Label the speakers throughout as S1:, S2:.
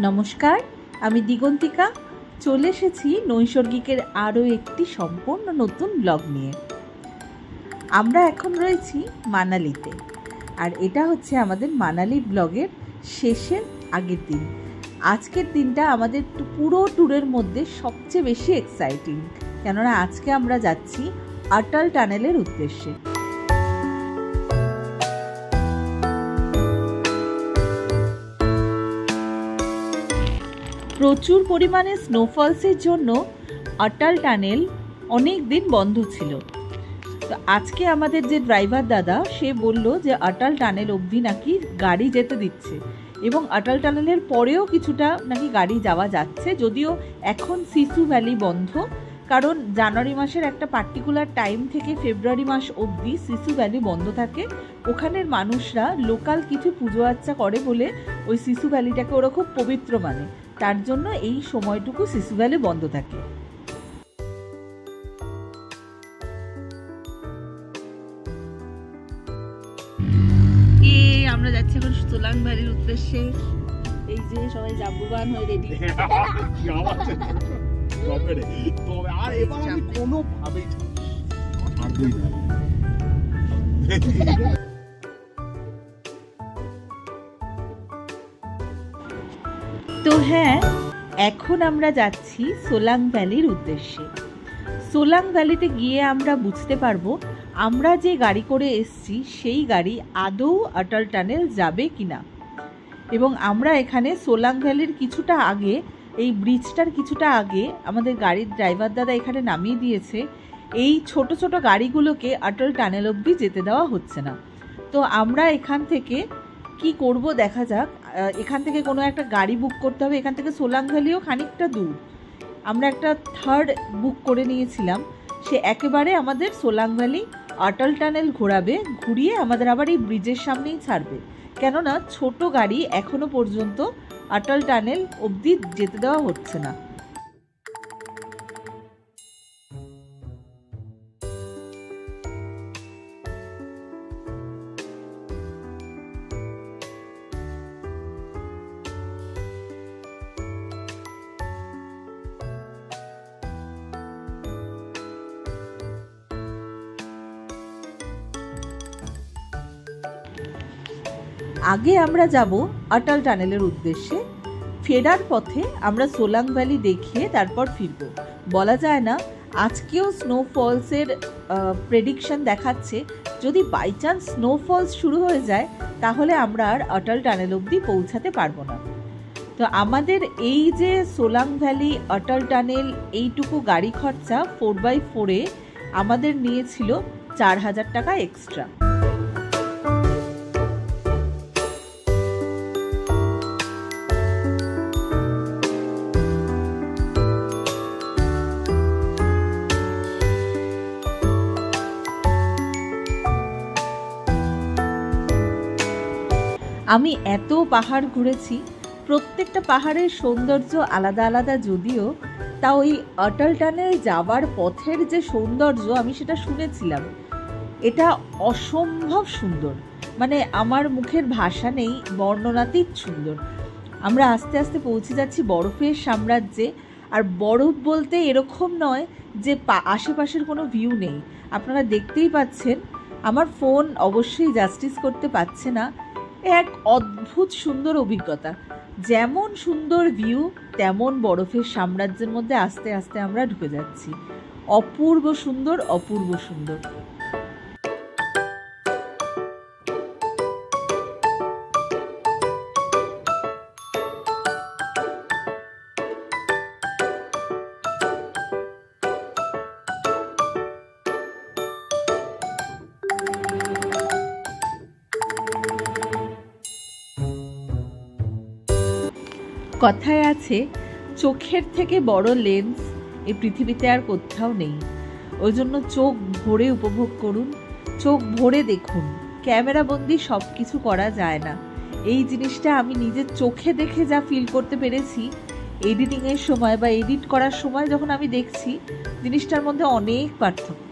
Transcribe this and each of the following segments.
S1: নমস্কার, আমি দিগন্তিকা চলে এসেছি নৈসর্গিকের আরও একটি সম্পূর্ণ নতুন ব্লগ নিয়ে। আমরা এখন রয়েছি মানালিতে, আর এটা হচ্ছে আমাদের মানালি ব্লগের শেষের আগের দিন। আজকের দিনটা আমাদের পুরো ট্যুরের মধ্যে সবচেয়ে বেশি এক্সাইটিং, কেননা আজকে আমরা যাচ্ছি অটল টানেলের উদ্দেশ্যে। প্রচুর পরিমাণে স্নোফলসের জন্য অটল টানেল অনেক দিন বন্ধ ছিল। তো আজকে আমাদের যে ড্রাইভার দাদা, সে বলল যে অটল টানেল অবধি নাকি গাড়ি যেতে দিচ্ছে, এবং অটল টানেলের পরেও কিছুটা নাকি গাড়ি যাওয়া যাচ্ছে, যদিও এখন সিসু ভ্যালি বন্ধ, কারণ জানুয়ারি মাসের একটা পার্টিকুলার টাইম থেকে ফেব্রুয়ারি মাস অবধি সিসু ভ্যালি বন্ধ থাকে। ওখানের মানুষরা লোকাল কিছু পুজো আর্চা করে বলে ওই সিসু ভ্যালিটাকে ওরা খুব পবিত্র মানে, তার জন্য এই সময়টুকু সিসু ভ্যালি বন্ধ থাকে। আমরা যাচ্ছি এখন সোলাং ভ্যালির উদ্দেশ্যে। এই যে সবাই জাম্বুবান হয়ে রেডি। তো হ্যাঁ, এখন আমরা যাচ্ছি সোলাং ভ্যালির উদ্দেশ্যে। সোলাং ভ্যালিতে গিয়ে আমরা বুঝতে পারবো আমরা যে গাড়ি করে এসছি সেই গাড়ি আদৌ অটল টানেল যাবে কিনা। এবং আমরা এখানে সোলাং ভ্যালির কিছুটা আগে, এই ব্রিজটার কিছুটা আগে আমাদের গাড়ির ড্রাইভার দাদা এখানে নামিয়ে দিয়েছে। এই ছোট ছোট গাড়িগুলোকে অটল টানেল অবধি যেতে দেওয়া হচ্ছে না। তো আমরা এখান থেকে কি করব দেখা যাক। এখান থেকে কোনো একটা গাড়ি বুক করতে হবে। এখান থেকে সোলাং ভ্যালিও খানিকটা দূর। আমরা একটা থার্ড বুক করে নিয়েছিলাম, সে একেবারে আমাদের সোলাং ভ্যালি অটল টানেল ঘোরাবে, ঘুরিয়ে আমাদের আবার এই ব্রিজের সামনেই ছাড়বে, কেননা ছোট গাড়ি এখনো পর্যন্ত অটল টানেল অবধি যেতে দেওয়া হচ্ছে না। আগে আমরা যাব অটল টানেলের উদ্দেশ্যে, ফেরার পথে আমরা সোলাং ভ্যালি দেখিয়ে তারপর ফিরব। বলা যায় না, আজকেও স্নোফলসের প্রেডিকশন দেখাচ্ছে যদি বাই চান্স স্নোফলস শুরু হয়ে যায় তাহলে আমরা আর অটল টানেল অবধি পৌঁছাতে পারবো না। তো আমাদের এই যে সোলাং ভ্যালি অটল টানেল এইটুকু গাড়ি খরচা 4x4-এ আমাদের নিয়েছিল 4000 টাকা এক্সট্রা। আমি এত পাহাড় ঘুরেছি, প্রত্যেকটা পাহাড়ের সৌন্দর্য আলাদা আলাদা, যদিও তা ওই অটল টানেল যাওয়ার পথের যে সৌন্দর্য আমি সেটা শুনেছিলাম, এটা অসম্ভব সুন্দর, মানে আমার মুখের ভাষা নেই, বর্ণনাতীত সুন্দর। আমরা আস্তে আস্তে পৌঁছে যাচ্ছি বরফের সাম্রাজ্যে। আর বরফ বলতে এরকম নয় যে আশেপাশের কোনো ভিউ নেই। আপনারা দেখতেই পাচ্ছেন, আমার ফোন অবশ্যই জাস্টিস করতে পারছে না। এক অদ্ভুত সুন্দর অভিজ্ঞতা, যেমন সুন্দর ভিউ তেমন বরফের সাম্রাজ্যের মধ্যে আস্তে আস্তে আমরা ঢুকে যাচ্ছি। অপূর্ব সুন্দর, অপূর্ব সুন্দর। কথায় আছে, চোখের থেকে বড় লেন্স এই পৃথিবীতে আর কোথাও নেই। ওই জন্য চোখ ভরে উপভোগ করুন, চোখ ভরে দেখুন। ক্যামেরাবন্দি সব কিছু করা যায় না। এই জিনিসটা আমি নিজের চোখে দেখে যা ফিল করতে পেরেছি, এডিটিংয়ের সময় বা এডিট করার সময় যখন আমি দেখছি, জিনিসটার মধ্যে অনেক পার্থক্য।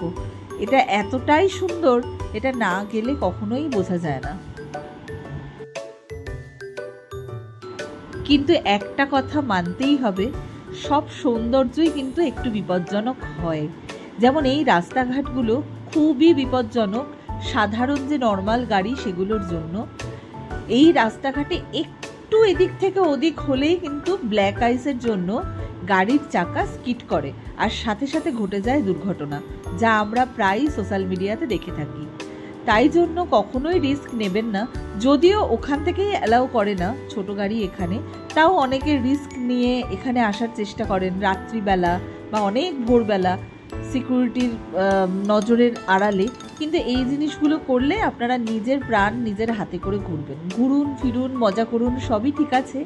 S1: এটা এতটাই সুন্দর, এটা না গেলে কখনোই বোঝা যায় না। কিন্তু একটা কথা মানতেই হবে, সব সৌন্দর্যই কিন্তু একটু বিপজ্জনক হয়। যেমন এই রাস্তাঘাটগুলো খুবই বিপজ্জনক সাধারণ যে নর্মাল গাড়ি সেগুলোর জন্য। এই রাস্তাঘাটে একটু এদিক থেকে ওদিক হলেই কিন্তু ব্ল্যাক আইসের জন্য গাড়ির চাকা স্কিড করে আর সাথে সাথে ঘটে যায় দুর্ঘটনা, যা আমরা প্রায়ই সোশ্যাল মিডিয়াতে দেখে থাকি। তাই জন্য কখনোই রিস্ক নেবেন না। যদিও ওখান থেকেই অ্যালাউ করে না ছোট গাড়ি এখানে, তাও অনেকে রিস্ক নিয়ে এখানে আসার চেষ্টা করেন রাত্রিবেলা বা অনেক ভোরবেলা সিকিউরিটির নজরের আড়ালে। কিন্তু এই জিনিসগুলো করলে আপনারা নিজের প্রাণ নিজের হাতে করে ঘুরবেন। ঘুরুন ফিরুন মজা করুন সবই ঠিক আছে,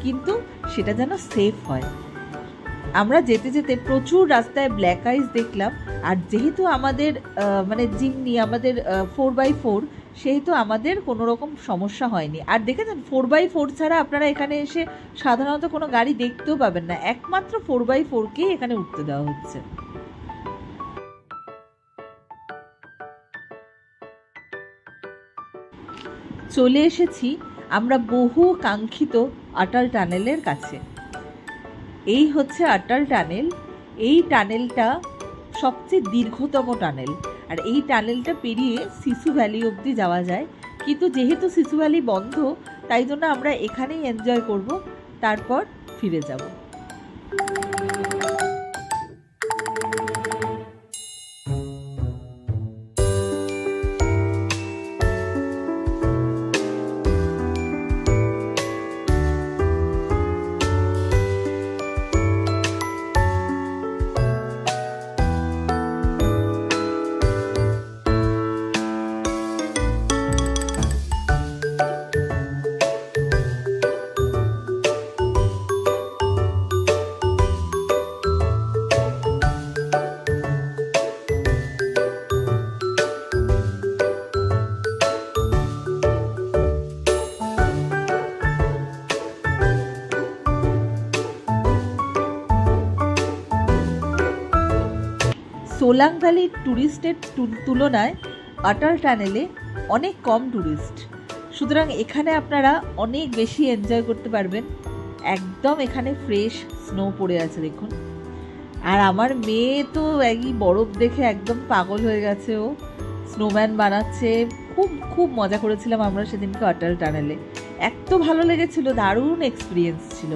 S1: কিন্তু সেটা যেন সেফ হয়। আমরা যেতে যেতে প্রচুর রাস্তায় ব্ল্যাক আইস দেখলাম। আর যেহেতু আমাদের মানে জিমনি আমাদের 4x4, সেহেতু আমাদের কোনো রকম সমস্যা হয়নি। আর দেখেছেন 4x4 ছাড়া আপনারা এখানে এসে সাধারণত কোনো গাড়ি দেখতেও পাবেন না, একমাত্র 4x4কেই এখানে উঠতে দেওয়া হচ্ছে। চলে এসেছি আমরা বহু কাঙ্ক্ষিত অটল টানেলের কাছে। এই হচ্ছে অটল টানেল। এই টানেলটা সবচেয়ে দীর্ঘতম টানেল, আর এই টানেলটা পেরিয়ে সিসু ভ্যালি অবধি যাওয়া যায়। কিন্তু যেহেতু সিসু ভ্যালি বন্ধ, তাই জন্য আমরা এখানেই এনজয় করব, তারপর ফিরে যাব। সোলাং ভ্যালির ট্যুরিস্টের তুলনায় অটল টানেলে অনেক কম ট্যুরিস্ট, সুতরাং এখানে আপনারা অনেক বেশি এনজয় করতে পারবেন। একদম এখানে ফ্রেশ স্নো পড়ে আছে দেখুন। আর আমার মেয়ে তো একই বরফ দেখে একদম পাগল হয়ে গেছে, ও স্নোম্যান বানাচ্ছে। খুব খুব মজা করেছিলাম আমরা সেদিনকে অটল টানেলে, এত ভালো লেগেছিল, দারুণ এক্সপিরিয়েন্স ছিল।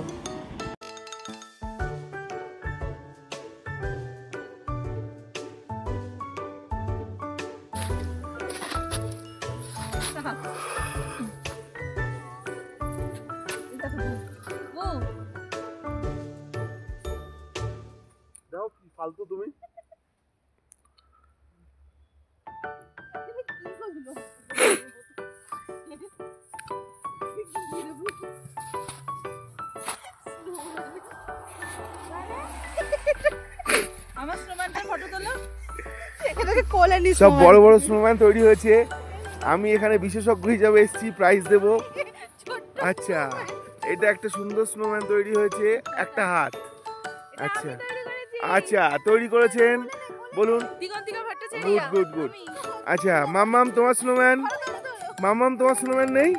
S2: ফালতু তুমি
S1: আমার স্নোম্যানটার ফটো তোলো।
S2: সব বড় বড় স্নোম্যান তৈরি হয়েছে। আমি এখানে বিশেষজ্ঞ হিসাবে এসেছি, প্রাইজ দেব। আচ্ছা, এটা একটা সুন্দর স্নোম্যান তৈরি হয়েছে, একটা হাত। আচ্ছা আচ্ছা, তৈরি করেছেন বলুন। Good good good. আচ্ছা মাম্মাম তোমার স্নোম্যান, মাম্মাম তোমার স্নোম্যান নেই?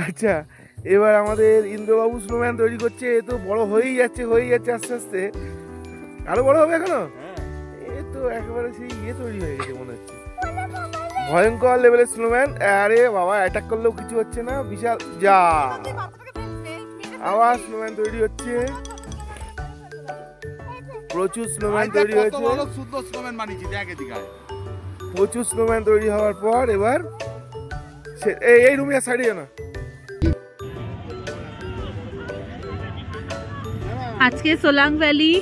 S2: আচ্ছা, এবার আমাদের ইন্দ্রবাবু স্নোম্যান তৈরি করছে। এ তো বড় হয়েই যাচ্ছে আস্তে আস্তে। আরো বড় হবে এখনো? এ তো একেবারে সেই ইয়ে তৈরি হয়ে গেছে মনে হচ্ছে, ভয়ঙ্কর লেভেলের স্নোম্যান। আরে বাবা, অ্যাটাক করলেও কিছু হচ্ছে না, বিশাল। যা আবার স্নোম্যান তৈরি হচ্ছে, প্রচুর স্নোম্যান তৈরি হয়েছে। প্রচুর স্নোম্যান তৈরি হওয়ার পর এবার এই রুমিয়া সাইডে না।
S1: আজকে সোলাং ভ্যালি,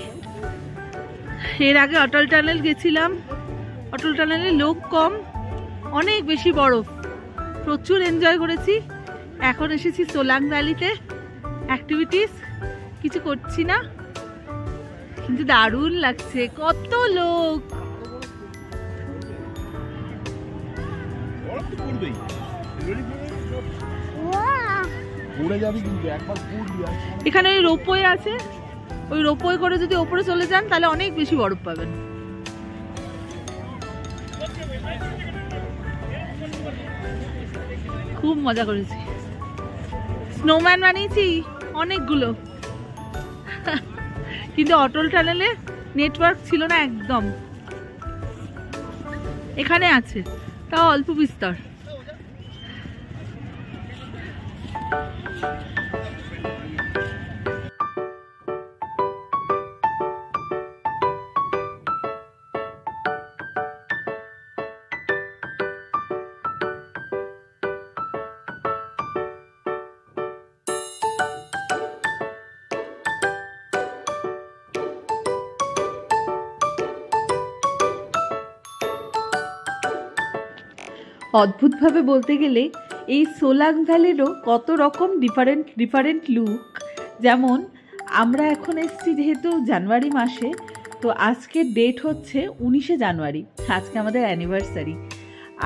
S1: এর আগে অটল টানেল গেছিলাম। অটল টানেলে লোক কম, অনেক বেশি বরফ, প্রচুর এনজয় করেছি। এখন এসেছি সোলাং ভ্যালিতে। অ্যাক্টিভিটিস কিছু করছি না, কিন্তু দারুণ লাগছে, কত লোক। এখানে ওই রোপওয়ে আছে, ওই রোপওয়ে করে যদি ওপরে চলে যান তাহলে অনেক বেশি বরফ পাবেন। খুব মজা করেছি। স্নোম্যান বানিয়েছি অনেকগুলো, কিন্তু অটল টানেলে নেটওয়ার্ক ছিল না একদম। এখানে আছে, তাও অল্প বিস্তর। অদ্ভুতভাবে বলতে গেলে এই সোলাং ভ্যালিরও কত রকম ডিফারেন্ট লুক। যেমন আমরা এখন এসেছি যেহেতু জানুয়ারি মাসে, তো আজকের ডেট হচ্ছে 19শে জানুয়ারি, আজকে আমাদের অ্যানিভার্সারি।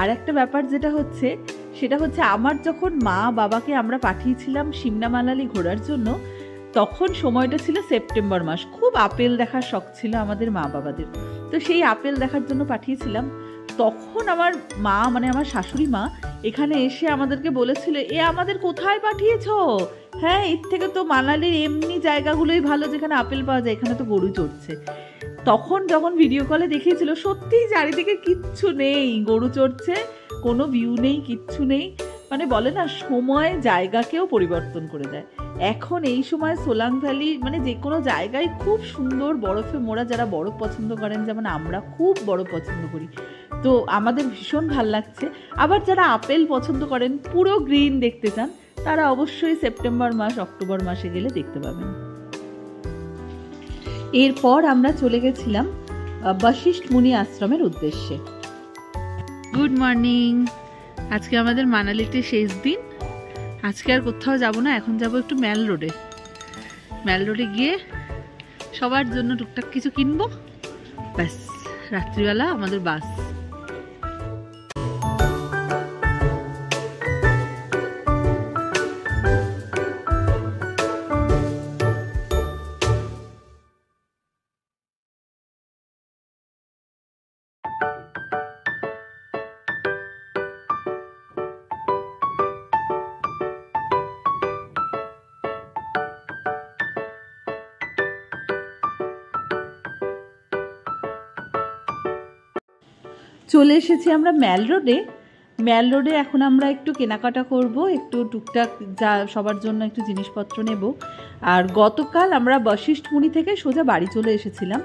S1: আর একটা ব্যাপার যেটা হচ্ছে সেটা হচ্ছে আমার যখন মা বাবাকে আমরা পাঠিয়েছিলাম সিমলা মানালি ঘোরার জন্য, তখন সময়টা ছিল সেপ্টেম্বর মাস। খুব আপেল দেখার শখ ছিল আমাদের মা বাবাদের, তো সেই আপেল দেখার জন্য পাঠিয়েছিলাম। তখন আমার মা মানে আমার শাশুড়ি মা এখানে এসে আমাদেরকে বলেছিল, এ আমাদের কোথায় পাঠিয়েছো? হ্যাঁ, এর থেকে তো মানালির এমনি জায়গাগুলোই ভালো যেখানে আপেল পাওয়া যায়, এখানে তো গরু চড়ছে। তখন যখন ভিডিও কলে দেখিয়েছিল, সত্যিই চারিদিকে কিচ্ছু নেই, গরু চড়ছে, কোনো ভিউ নেই, কিচ্ছু নেই। মানে বলে না, সময় জায়গাকেও পরিবর্তন করে দেয়। এখন এই সময় সোলাং ভ্যালি মানে যে কোনো জায়গায় খুব সুন্দর, বরফে মোড়া। যারা বরফ পছন্দ করেন, যেমন আমরা খুব বরফ পছন্দ করি, তো আমাদের ভীষণ ভাল লাগছে। আবার যারা আপেল পছন্দ করেন, পুরো গ্রিন দেখতে চান, তারা অবশ্যই সেপ্টেম্বর মাস অক্টোবর মাসে গেলে দেখতে পাবেন। এরপর আমরা চলে গেছিলাম বশিষ্ঠ মুনি আশ্রমের উদ্দেশ্যে। Good morning. আজকে আমাদের মানালিতে শেষ দিন। আজকে আর কোথাও যাব না, এখন যাব একটু ম্যাল রোডে গিয়ে সবার জন্য টুকটাক কিছু কিনবো, ব্যাস রাত্রিবেলা আমাদের বাস। চলে এসেছি আমরা ম্যাল রোডে। এখন আমরা একটু কেনাকাটা করব, একটু টুকটাক যা সবার জন্য একটু জিনিসপত্র নেব। আর গতকাল আমরা বশিষ্ঠ মুনি থেকে সোজা বাড়ি চলে এসেছিলাম,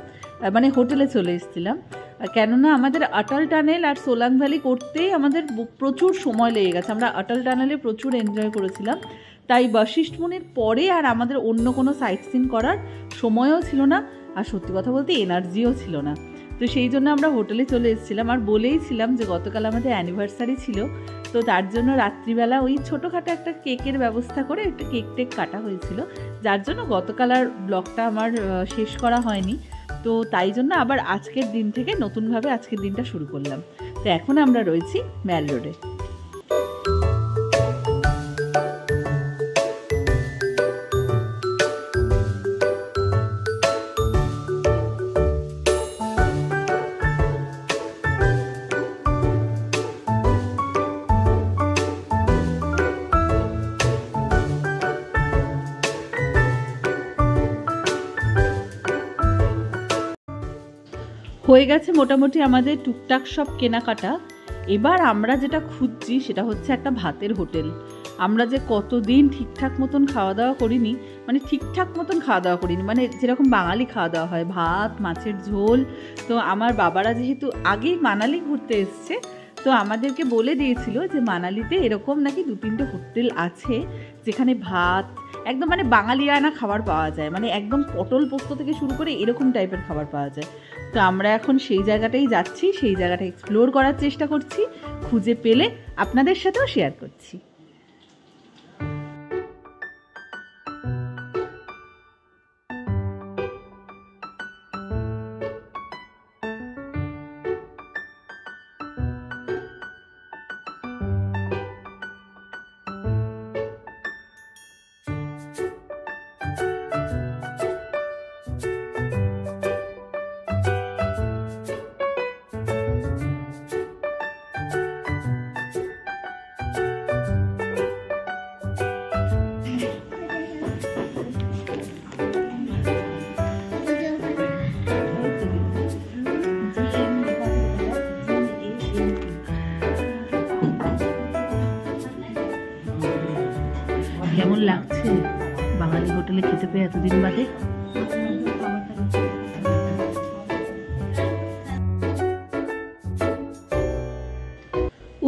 S1: মানে হোটেলে চলে এসেছিলাম। কেননা আমাদের অটল টানেল আর সোলাং ভ্যালি করতেই আমাদের প্রচুর সময় লেগে গেছে। আমরা অটল টানেলে প্রচুর এনজয় করেছিলাম, তাই বশিষ্ঠ মুনির পরে আর আমাদের অন্য কোনো সাইট সিন করার সময়ও ছিল না, আর সত্যি কথা বলতে এনার্জিও ছিল না। তো সেই জন্য আমরা হোটেলে চলে এসেছিলাম। আর বলেইছিলাম যে গতকাল আমাদের অ্যানিভার্সারি ছিল, তো তার জন্য রাত্রিবেলা ওই ছোটোখাটো একটা কেকের ব্যবস্থা করে একটা কেক কাটা হয়েছিল, যার জন্য গতকাল আর ব্লগটা আমার শেষ করা হয়নি। তো তাই জন্য আবার আজকের দিন থেকে নতুনভাবে আজকের দিনটা শুরু করলাম। তো এখন আমরা রয়েছি ম্যাল রোডে। হয়ে গেছে মোটামুটি আমাদের টুকটাক সব কেনাকাটা। এবার আমরা যেটা খুঁজছি সেটা হচ্ছে একটা ভাতের হোটেল। আমরা যে কতদিন ঠিকঠাক মতন খাওয়া দাওয়া করিনি, মানে যেরকম বাঙালি খাওয়া দাওয়া হয়, ভাত, মাছের ঝোল। তো আমার বাবারা যেহেতু আগেই মানালি ঘুরতে এসছে, তো আমাদেরকে বলে দিয়েছিল যে মানালিতে এরকম নাকি 2-3টে হোটেল আছে যেখানে ভাত একদম মানে বাঙালিয়ানা খাবার পাওয়া যায়, মানে একদম পটল পোস্ত থেকে শুরু করে এরকম টাইপের খাবার পাওয়া যায়। তো আমরা এখন সেই জায়গাটাই যাচ্ছি, সেই জায়গাটা এক্সপ্লোর করার চেষ্টা করছি, খুঁজে পেলে আপনাদের সাথেও শেয়ার করছি। আসবে এতদিন বাদে।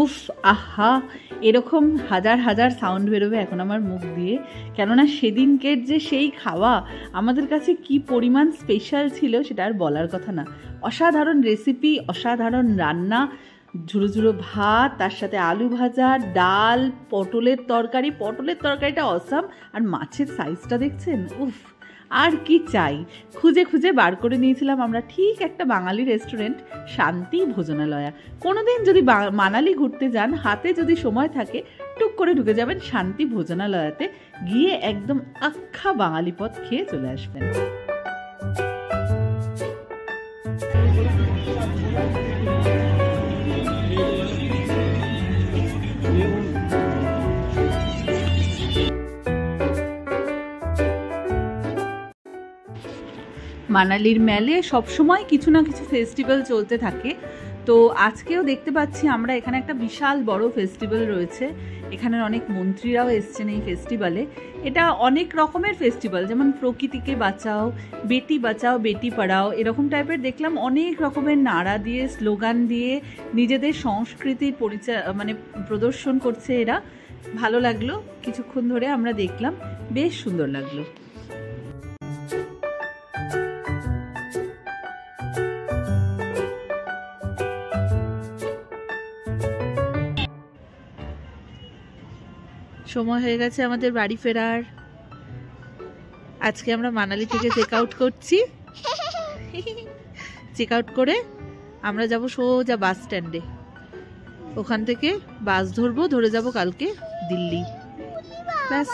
S1: উফ, আহা, এরকম হাজার হাজার সাউন্ড বেরোবে এখন আমার মুখ দিয়ে, কেননা সেদিনকের যে সেই খাওয়া আমাদের কাছে কি পরিমাণ স্পেশাল ছিল সেটা আর বলার কথা না। অসাধারণ রেসিপি, অসাধারণ রান্না, ঝুড়ো ঝুড়ো ভাত, তার সাথে আলু ভাজা, ডাল, পটলের তরকারিটা অসাম। আর মাছের সাইজটা দেখছেন, উফ, আর কি চাই। খুঁজে খুঁজে বার করে নিয়েছিলাম আমরা ঠিক একটা বাঙালি রেস্টুরেন্ট, শান্তি ভোজনালয়া। কোনোদিন যদি মানালি ঘুরতে যান, হাতে যদি সময় থাকে, টুক করে ঢুকে যাবেন শান্তি ভোজনালয়াতে, গিয়ে একদম আখ্যা বাঙালি পদ খেয়ে চলে আসবেন। মানালির মেলে সবসময় কিছু না কিছু ফেস্টিভ্যাল চলতে থাকে। তো আজকেও দেখতে পাচ্ছি আমরা এখানে একটা বিশাল বড় ফেস্টিভ্যাল রয়েছে। এখানের অনেক মন্ত্রীরাও এসছেন এই ফেস্টিভ্যালে। এটা অনেক রকমের ফেস্টিভ্যাল, যেমন প্রকৃতিকে বাঁচাও, বেটি পড়াও, এরকম টাইপের দেখলাম। অনেক রকমের নাড়া দিয়ে, স্লোগান দিয়ে নিজেদের সংস্কৃতির পরিচয় প্রদর্শন করছে এরা। ভালো লাগলো, কিছুক্ষণ ধরে আমরা দেখলাম, বেশ সুন্দর লাগলো। সময় হয়ে গেছে আমাদের বাড়ি ফেরার। আজকে আমরা মানালি থেকে চেক আউট করছি। চেক আউট করে আমরা যাব সোজা বাস স্ট্যান্ডে। ওখান থেকে বাস ধরে যাব কালকে দিল্লি। ব্যাস,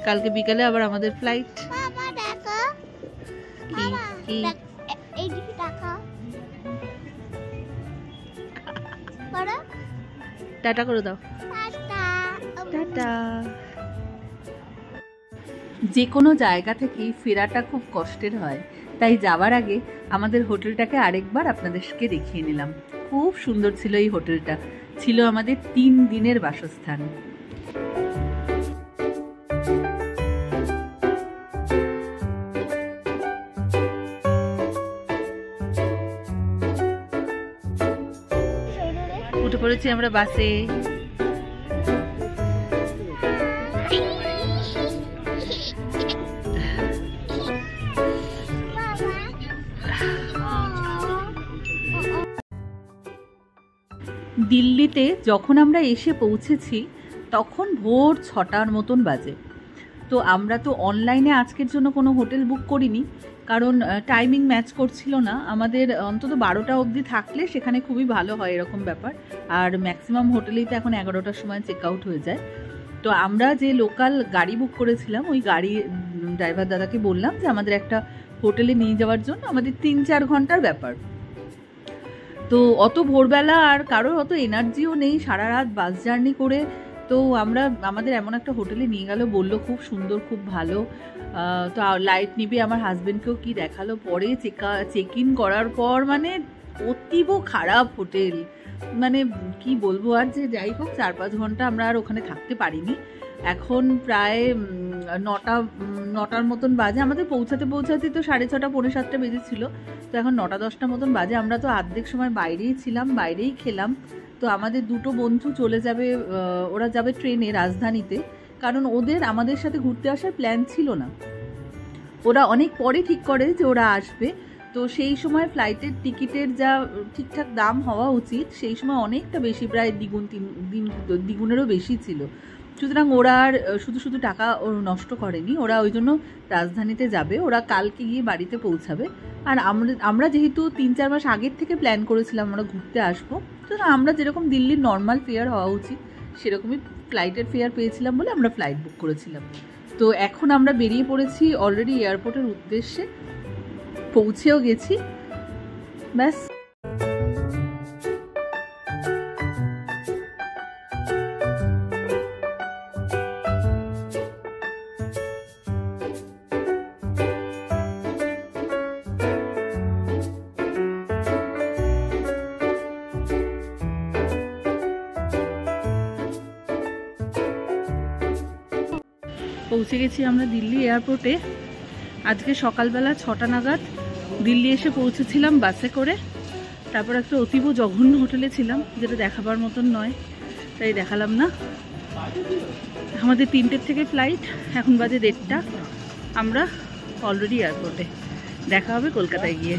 S1: কালকে বিকালে আবার আমাদের ফ্লাইট। টাটা করে দাও। টাটা। যে কোনো জায়গা থেকেই ফেরাটা খুব কষ্টের হয়, তাই যাওয়ার আগে আমাদের হোটেলটাকে আরেকবার আপনাদেরকে দেখিয়ে নিলাম। খুব সুন্দর ছিল এই হোটেলটা, ছিল আমাদের 3 দিনের বাসস্থান। উঠে পড়েছি আমরা বাসে। দিল্লিতে যখন আমরা এসে পৌঁছেছি তখন ভোর 6টার মতন বাজে। তো আমরা তো অনলাইনে আজকের জন্য কোনো হোটেল বুক করিনি, কারণ টাইমিং ম্যাচ করছিল না। আমাদের অন্তত 12টা অবধি থাকলে সেখানে খুবই ভালো হয় এরকম ব্যাপার। আর ম্যাক্সিমাম হোটেলেই তো এখন 11টার সময় চেক আউট হয়ে যায়। তো আমরা যে লোকাল গাড়ি বুক করেছিলাম, ওই গাড়ি ড্রাইভার দাদাকে বললাম যে আমাদের একটা হোটেলে নিয়ে যাওয়ার জন্য। আমাদের 3-4 ঘন্টার ব্যাপার। তো অত ভোরবেলা আর কারোর অত এনার্জিও নেই সারা রাত বাস জার্নি করে। তো আমাদের এমন একটা হোটেলে নিয়ে গেল, বললো খুব সুন্দর, খুব ভালো। তো লাইট নিবে আমার হাজবেন্ডকেও কি দেখালো, পরে চেক ইন করার পর অতীব খারাপ হোটেল। কি বলবো আর, যে যাই হোক 4-5 ঘন্টা আমরা আর ওখানে থাকতে পারিনি। এখন প্রায় 9টার মতন বাজে। আমাদের পৌঁছাতে তো 6:30 পৌনে 7টা বেজেছিল। তো এখন 9-10টার মতন বাজে। আমরা তো অর্ধেক সময় বাইরেই ছিলাম, বাইরেই খেলাম। তো আমাদের 2 বন্ধু চলে যাবে, ওরা যাবে ট্রেনে রাজধানীতে, কারণ ওদের আমাদের সাথে ঘুরতে আসার প্ল্যান ছিল না। ওরা অনেক পরে ঠিক করে যে ওরা আসবে। তো সেই সময় ফ্লাইটের টিকিটের যা ঠিকঠাক দাম হওয়া উচিত, সেই সময় অনেকটা বেশি, প্রায় দ্বিগুণেরও বেশি ছিল। সুতরাং ওরা আর শুধু টাকা নষ্ট করেনি, ওরা ওই জন্য রাজধানীতে যাবে। ওরা কালকে গিয়ে বাড়িতে পৌঁছাবে। আর আমরা যেহেতু 3-4 মাস আগের থেকে প্ল্যান করেছিলাম আমরা ঘুরতে আসবো, সুতরাং আমরা যেরকম দিল্লির নর্মাল ফেয়ার হওয়া উচিত সেরকমই ফ্লাইটের ফেয়ার পেয়েছিলাম বলে আমরা ফ্লাইট বুক করেছিলাম। তো এখন আমরা বেরিয়ে পড়েছি অলরেডি এয়ারপোর্টের উদ্দেশ্যে, পৌঁছেও গেছি। ব্যাস। পৌঁছে গেছি আমরা দিল্লি এয়ারপোর্টে। আজকে সকালবেলা 6টা নাগাদ দিল্লি এসে পৌঁছেছিলাম বাসে করে। তারপর একটা অতীব জঘন্য হোটেলে ছিলাম, যেটা দেখাবার মতন নয়, তাই দেখালাম না। আমাদের 3টের থেকে ফ্লাইট, এখন বাজে 1:30। আমরা অলরেডি এয়ারপোর্টে। দেখা হবে কলকাতায় গিয়ে।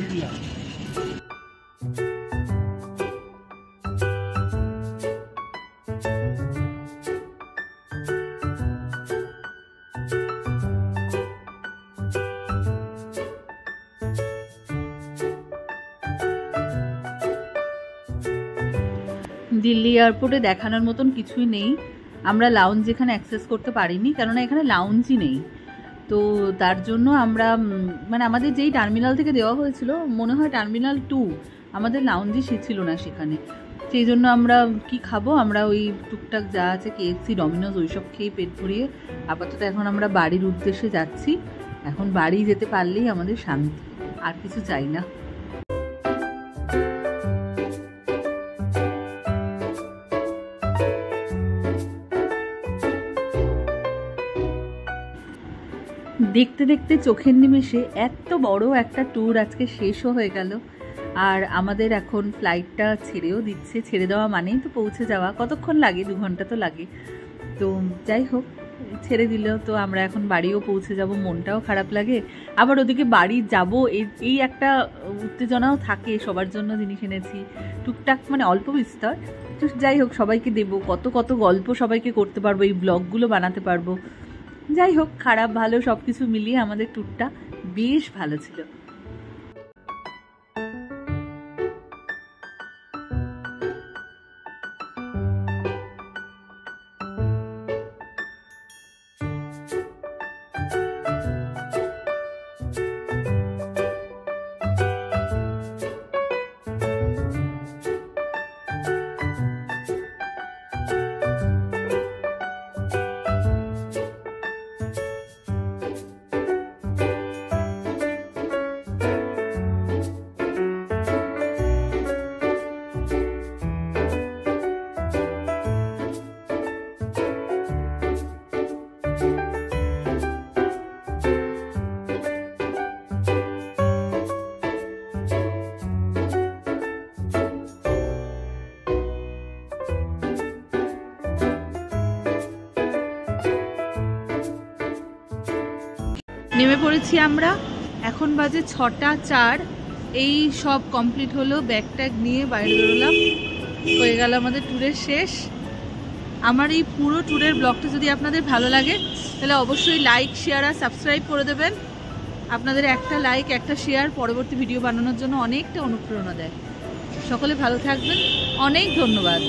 S1: দিল্লি এয়ারপোর্টে দেখানোর মতন কিছুই নেই। আমরা লাউঞ্জ এখানে অ্যাক্সেস করতে পারিনি, কেননা এখানে লাউঞ্জই নেই। তো তার জন্য আমরা মানে আমাদের যেই টার্মিনাল থেকে দেওয়া হয়েছিল, মনে হয় টার্মিনাল 2, আমাদের লাউঞ্জই ছিল না সেখানে। সেই জন্য আমরা কি খাবো, আমরা ওই টুকটাক যা আছে KFC, ডমিনোজ ওইসব খেয়ে পেট ভরিয়ে আপাতত এখন আমরা বাড়ির উদ্দেশ্যে যাচ্ছি। এখন বাড়ি যেতে পারলেই আমাদের শান্তি, আর কিছু চাই না। দেখতে দেখতে চোখের নিমেষে এত বড় একটা ট্যুর আজকে শেষও হয়ে গেল। আর আমাদের এখন ফ্লাইটটা ছেড়েও দিচ্ছে। ছেড়ে দেওয়া মানেই তো পৌঁছে যাওয়া। কতক্ষণ লাগে? 2 ঘন্টা তো লাগে। তো যাই হোক, ছেড়ে দিলেও তো আমরা এখন বাড়িও পৌঁছে যাব। মনটাও খারাপ লাগে, আবার ওদিকে বাড়ি যাব এই একটা উত্তেজনাও থাকে। সবার জন্য জিনিস এনেছি টুকটাক, মানে অল্প বিস্তর। তো যাই হোক, সবাইকে দেবো, কত কত গল্প সবাইকে করতে পারবো, এই ব্লগগুলো বানাতে পারবো। যাই হোক, খারাপ ভালো সব কিছু মিলিয়ে আমাদের ট্যুরটা বেশ ভালো ছিল। নেমে পড়েছি আমরা। এখন বাজে 6টা 4। এই সব কমপ্লিট হলো, ব্যাগ ট্যাগ নিয়ে বাইরে বেরোলাম। হয়ে গেল আমাদের ট্যুরের শেষ। আমার এই পুরো ট্যুরের ব্লগটা যদি আপনাদের ভালো লাগে, তাহলে অবশ্যই লাইক, শেয়ার আর সাবস্ক্রাইব করে দেবেন। আপনাদের একটা লাইক, একটা শেয়ার পরবর্তী ভিডিও বানানোর জন্য অনেকটা অনুপ্রেরণা দেয়। সকলে ভালো থাকবেন, অনেক ধন্যবাদ।